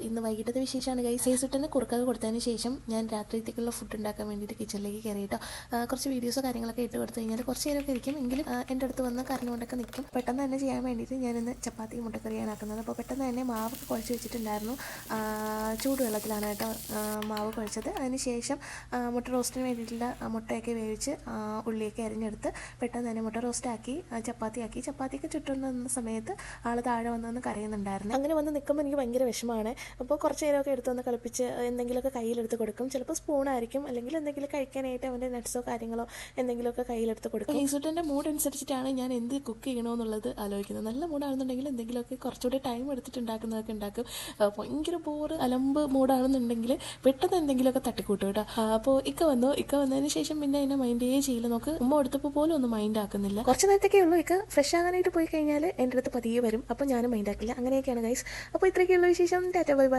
ഇന്ന് വൈകിട്ടത്തെ വിശേഷമാണ് ഗൈസ്. സേസുട്ടന് കുറുക്കൊക്കെ കൊടുത്തതിന് ശേഷം ഞാൻ രാത്രിത്തേക്കുള്ള ഫുഡ് ഉണ്ടാക്കാൻ വേണ്ടിയിട്ട് കിച്ചണിലേക്ക് കയറിയിട്ടോ. കുറച്ച് വീഡിയോസോ കാര്യങ്ങളൊക്കെ ഇട്ട് കൊടുത്തു കഴിഞ്ഞാൽ കുറച്ച് നേരമൊക്കെ ഇരിക്കും, എങ്കിലും എൻ്റെ അടുത്ത് വന്ന് കരഞ്ഞുകൊണ്ടൊക്കെ നിൽക്കും. പെട്ടെന്ന് തന്നെ ചെയ്യാൻ വേണ്ടിയിട്ട് ഞാനിന്ന് ചപ്പാത്തി മുട്ടക്കറിയാണ് ആക്കുന്നത്. അപ്പോൾ പെട്ടെന്ന് തന്നെ മാവ് കുഴച്ച് വെച്ചിട്ടുണ്ടായിരുന്നു. ചൂടുവെള്ളത്തിലാണ് കേട്ടോ മാവ് കുഴച്ചത്. അതിന് ശേഷം മുട്ട റോസ്റ്റിന് വേണ്ടിയിട്ടുള്ള മുട്ടയൊക്കെ വേവിച്ച് ഉള്ളിയൊക്കെ അരിഞ്ഞെടുത്ത് പെട്ടെന്ന് തന്നെ മുട്ട റോസ്റ്റാക്കി ചപ്പാത്തിയൊക്കെ ചുറ്റുന്ന സമയത്ത് ആൾ താഴെ വന്ന് കരയുന്നുണ്ടായിരുന്നു. അങ്ങനെ വന്ന് നിൽക്കുമ്പോൾ എനിക്ക് ഭയങ്കര വിഷമമാണ്. അപ്പോൾ കുറച്ച് നേരമൊക്കെ എടുത്തൊന്ന് കളിപ്പിച്ച് എന്തെങ്കിലുമൊക്കെ കയ്യിലെടുത്ത് കൊടുക്കും. ചിലപ്പോൾ സ്പൂണായിരിക്കും, അല്ലെങ്കിൽ എന്തെങ്കിലും കഴിക്കാനായിട്ട് അവൻ്റെ നട്ട്സോ കാര്യങ്ങളോ എന്തെങ്കിലുമൊക്കെ കയ്യിലെടുത്ത് കൊടുക്കും. ഈസുട്ടൻ്റെ മൂഡ് അനുസരിച്ചിട്ടാണ് ഞാൻ എന്ത് കുക്ക് ചെയ്യണമെന്നുള്ളത് ആലോചിക്കുന്നത്. നല്ല മൂഡാണെന്നുണ്ടെങ്കിൽ എന്തെങ്കിലുമൊക്കെ കുറച്ചുകൂടി ടൈം എടുത്തിട്ട് ഉണ്ടാക്കുന്നതൊക്കെ ഉണ്ടാക്കും. ഭയങ്കര അലമ്പ് മൂഡാണെന്നുണ്ടെങ്കിൽ പെട്ടെന്ന് എന്തെങ്കിലുമൊക്കെ തട്ടിക്കൂട്ടും കേട്ടോ. അപ്പോൾ ഇക്ക വന്നതിന് ശേഷം പിന്നെ അതിനെ മൈൻഡേ ചെയ്യില്ല. നോക്ക് ഉമ്മ എടുത്തപ്പോൾ പോലും ഒന്നും മൈൻഡ് ആക്കുന്നില്ല. കുറച്ച് നേരത്തേക്കേ ഉള്ളൂ. ഇക്ക ഫ്രഷ് ആകാനായിട്ട് പോയി കഴിഞ്ഞാൽ എൻ്റെ അടുത്ത് പതിയെ വരും. അപ്പോൾ ഞാനും മൈൻഡ് ആക്കില്ല. അങ്ങനെയൊക്കെയാണ് ഗൈസ്. അപ്പോൾ ഇത്രയൊക്കെയുള്ള വിശേഷം. Tata bye bye.